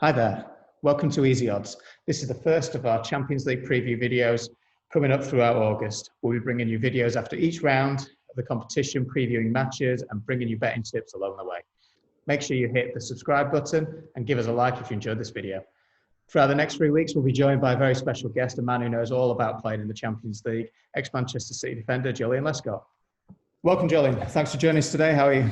Hi there, welcome to Easy Odds. This is the first of our Champions League preview videos coming up throughout August. We'll be bringing you videos after each round of the competition, previewing matches and bringing you betting tips along the way. Make sure you hit the subscribe button and give us a like if you enjoyed this video. Throughout the next 3 weeks, we'll be joined by a very special guest, a man who knows all about playing in the Champions League, ex-Manchester City defender, Joleon Lescott. Welcome, Joleon. Thanks for joining us today. How are you?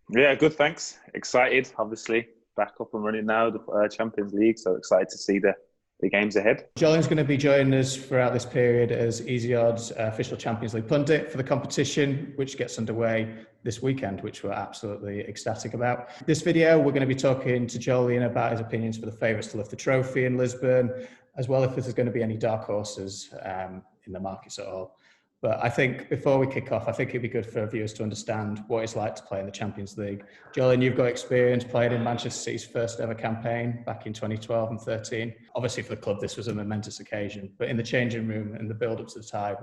Yeah, good, thanks. Excited, obviously. Back up and running now, the Champions League, so excited to see the games ahead. Joleon's going to be joining us throughout this period as Easy Odds official Champions League pundit for the competition, which gets underway this weekend, which we're absolutely ecstatic about. This video, we're going to be talking to Joleon about his opinions for the favourites to lift the trophy in Lisbon, as well if there's going to be any dark horses in the markets at all. But I think before we kick off, I think it'd be good for viewers to understand what it's like to play in the Champions League. Joleon, you've got experience playing in Manchester City's first ever campaign back in 2012 and 13. Obviously for the club, this was a momentous occasion, but in the changing room and the build-up to the tie,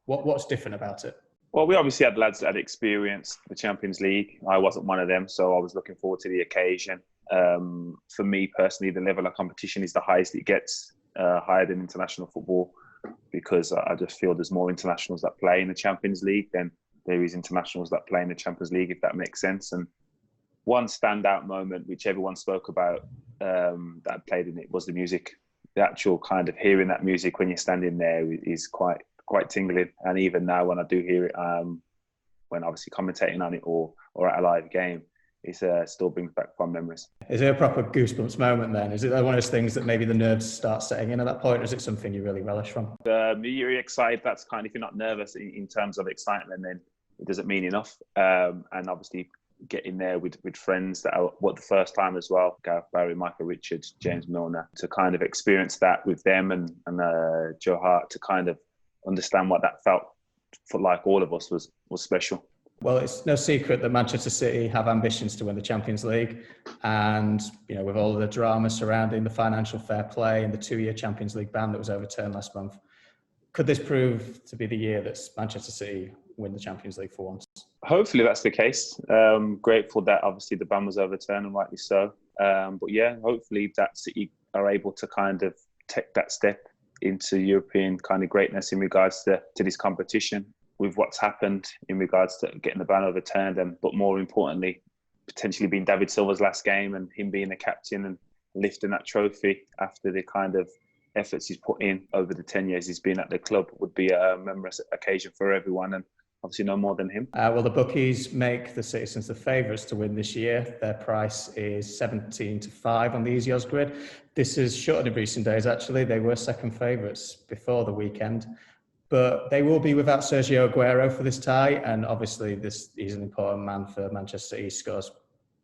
what's different about it? Well, we obviously had lads that had experienced the Champions League. I wasn't one of them, so I was looking forward to the occasion. For me personally, the level of competition is the highest it gets, higher than international football, because I just feel there's more internationals that play in the Champions League than there is internationals that play in the Champions League, if that makes sense. And one standout moment, which everyone spoke about, that played in it, was the music. The actual kind of hearing that music when you're standing there is quite tingling. And even now, when I do hear it, when obviously commentating on it or at a live game, it still brings back fond memories. Is it a proper goosebumps moment then? Is it one of those things that maybe the nerves start setting in at that point, or is it something you really relish from? You're excited. That's kind of, if you're not nervous in terms of excitement, then it doesn't mean enough. And obviously getting there with friends that are the first time as well, Gareth Barry, Michael Richards, James Milner, to kind of experience that with them and Joe Hart, to kind of understand what that felt for, like all of us, was special. Well, it's no secret that Manchester City have ambitions to win the Champions League. And, you know, with all the drama surrounding the financial fair play and the 2-year Champions League ban that was overturned last month, could this prove to be the year that Manchester City win the Champions League for once? Hopefully that's the case. Grateful that obviously the ban was overturned, and rightly so. But yeah, hopefully that City are able to kind of take that step into European kind of greatness in regards to this competition, with what's happened in regards to getting the ban overturned, but more importantly, potentially being David Silva's last game and him being the captain and lifting that trophy after the kind of efforts he's put in over the 10 years he's been at the club, would be a memorable occasion for everyone, and obviously no more than him. Well, the bookies make the Citizens the favourites to win this year. Their price is 17-5 on the Easy Odds grid. This is shorter in recent days, actually. They were second favourites before the weekend. But they will be without Sergio Aguero for this tie, and obviously he's an important man for Manchester City. He scores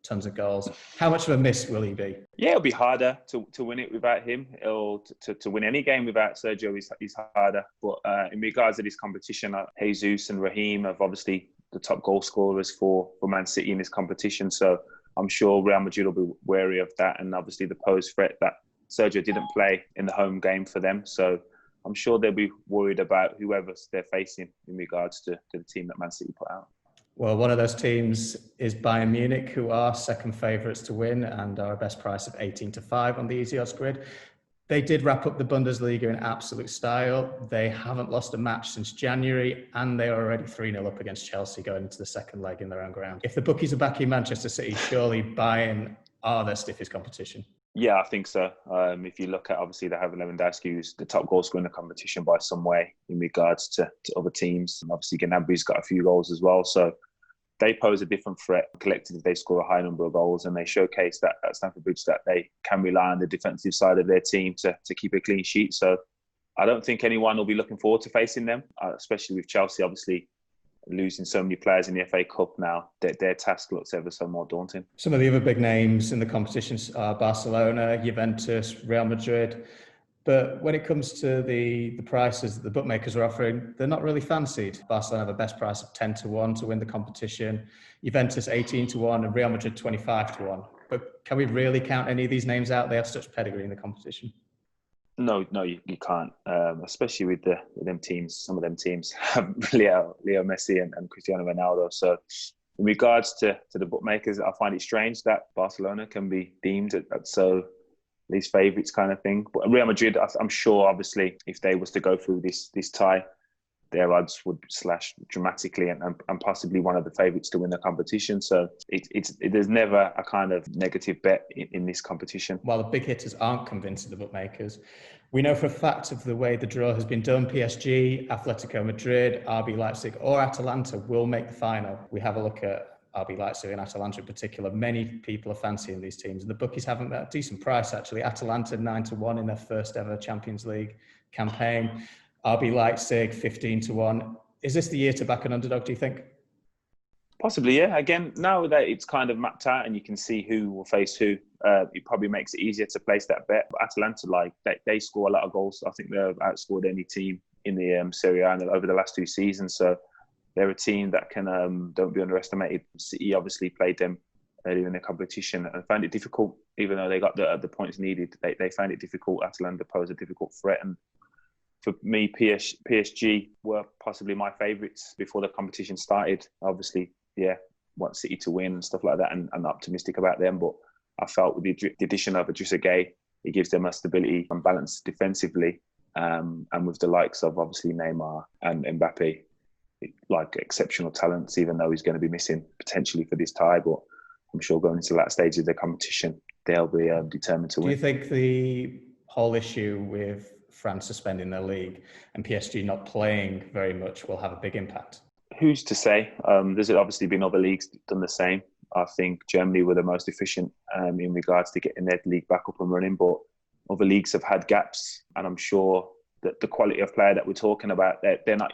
tons of goals. How much of a miss will he be? Yeah, it'll be harder to win it without him. To win any game without Sergio is harder. But in regards to this competition, Jesus and Raheem are obviously the top goal scorers for Man City in this competition. So I'm sure Real Madrid will be wary of that, and obviously the posed threat that Sergio didn't play in the home game for them. So I'm sure they'll be worried about whoever they're facing in regards to the team that Man City put out. Well, one of those teams is Bayern Munich, who are second favourites to win and are a best price of 18-5 on the Easy Odds grid. They did wrap up the Bundesliga in absolute style. They haven't lost a match since January, and they are already 3-0 up against Chelsea going into the second leg in their own ground. If the bookies are backing Manchester City, surely Bayern are their stiffest competition. Yeah, I think so. If you look at, obviously, they have Lewandowski, who's the top goal scorer in the competition by some way in regards to other teams. And obviously, Gnabry's got a few goals as well. So they pose a different threat. Collectively, they score a high number of goals, and they showcase that at Stamford Bridge that they can rely on the defensive side of their team to keep a clean sheet. So I don't think anyone will be looking forward to facing them, especially with Chelsea, obviously, losing so many players in the FA Cup now. Their task looks ever so more daunting. Some of the other big names in the competitions are Barcelona, Juventus, Real Madrid. But when it comes to the prices that the bookmakers are offering, they're not really fancied. Barcelona have a best price of 10-1 to win the competition, Juventus 18-1, and Real Madrid 25-1. But can we really count any of these names out? They have such pedigree in the competition. No, you can't. Especially with them teams. Some of them teams have Leo Messi and Cristiano Ronaldo. So In regards to the bookmakers, I find it strange that Barcelona can be deemed at so these favourites kind of thing. But Real Madrid, I'm sure, obviously, if they was to go through this tie, their odds would slash dramatically and possibly one of the favourites to win the competition. So there's never a kind of negative bet in this competition. While the big hitters aren't convincing the bookmakers, we know for a fact of the way the draw has been done, PSG, Atletico Madrid, RB Leipzig or Atalanta will make the final. We have a look at RB Leipzig and Atalanta in particular. Many people are fancying these teams, and the bookies haven't got a decent price actually. Atalanta 9-1 in their first ever Champions League campaign. RB Leipzig 15-1. Is this the year to back an underdog, do you think? Possibly, yeah. Again, now that it's kind of mapped out and you can see who will face who, it probably makes it easier to place that bet. But Atalanta, they score a lot of goals. I think they've outscored any team in the Serie A over the last 2 seasons. So they're a team that can don't be underestimated. City obviously played them earlier in the competition and found it difficult, even though they got the points needed. They found it difficult. Atalanta posed a difficult threat, and for me, PSG were possibly my favourites before the competition started. Obviously, yeah, want City to win and stuff like that, and I'm optimistic about them. But I felt with the addition of Idrissa Gueye, it gives them a stability and balance defensively, and with the likes of obviously Neymar and Mbappe, like exceptional talents, even though he's going to be missing potentially for this tie. But I'm sure going into that stage of the competition, they'll be determined to win. Do you think the whole issue with France suspending their league and PSG not playing very much will have a big impact? Who's to say? There's obviously been other leagues done the same. I think Germany were the most efficient in regards to getting their league back up and running, but other leagues have had gaps, and I'm sure that the quality of player that we're talking about, they're not,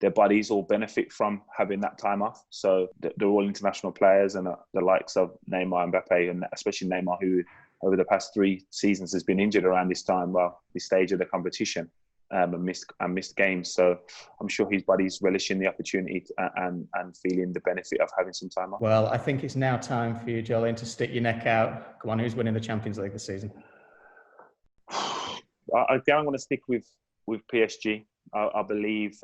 their bodies all benefit from having that time off. So they're all international players, and the likes of Neymar and Mbappe, and especially Neymar, who over the past 3 seasons has been injured around this stage of the competition, and missed games. So I'm sure his body's relishing the opportunity and feeling the benefit of having some time off. Well, I think it's now time for you, Joleon, to stick your neck out. Come on, who's winning the Champions League this season? I think I'm going to stick with PSG. I believe,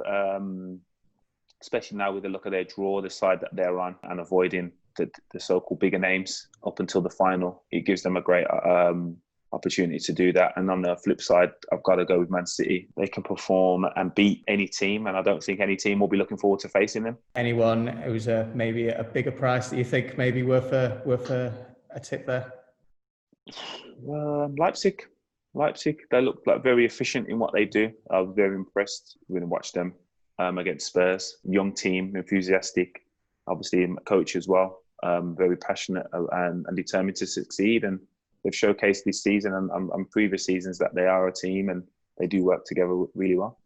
especially now with the look of their draw, the side that they're on, and avoiding the so-called bigger names up until the final, it gives them a great opportunity to do that. And on the flip side, I've got to go with Man City. They can perform and beat any team, and I don't think any team will be looking forward to facing them. Anyone who's maybe a bigger price that you think maybe worth a tip there? Leipzig. They look like very efficient in what they do. I was very impressed when I watched them against Spurs. Young team, enthusiastic, obviously a coach as well. Very passionate and determined to succeed. And they've showcased this season and previous seasons that they are a team and they do work together really well.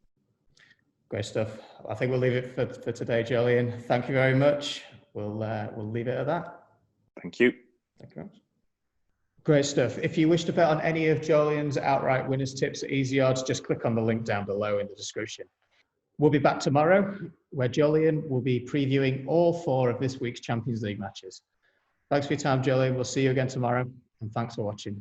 Great stuff. I think we'll leave it for today, Joleon. Thank you very much. We'll leave it at that. Thank you. Thank you very much. Great stuff. If you wish to bet on any of Joleon's outright winners tips at Easy Odds, just click on the link down below in the description. We'll be back tomorrow, where Joleon will be previewing all 4 of this week's Champions League matches. Thanks for your time, Joleon. We'll see you again tomorrow, and thanks for watching.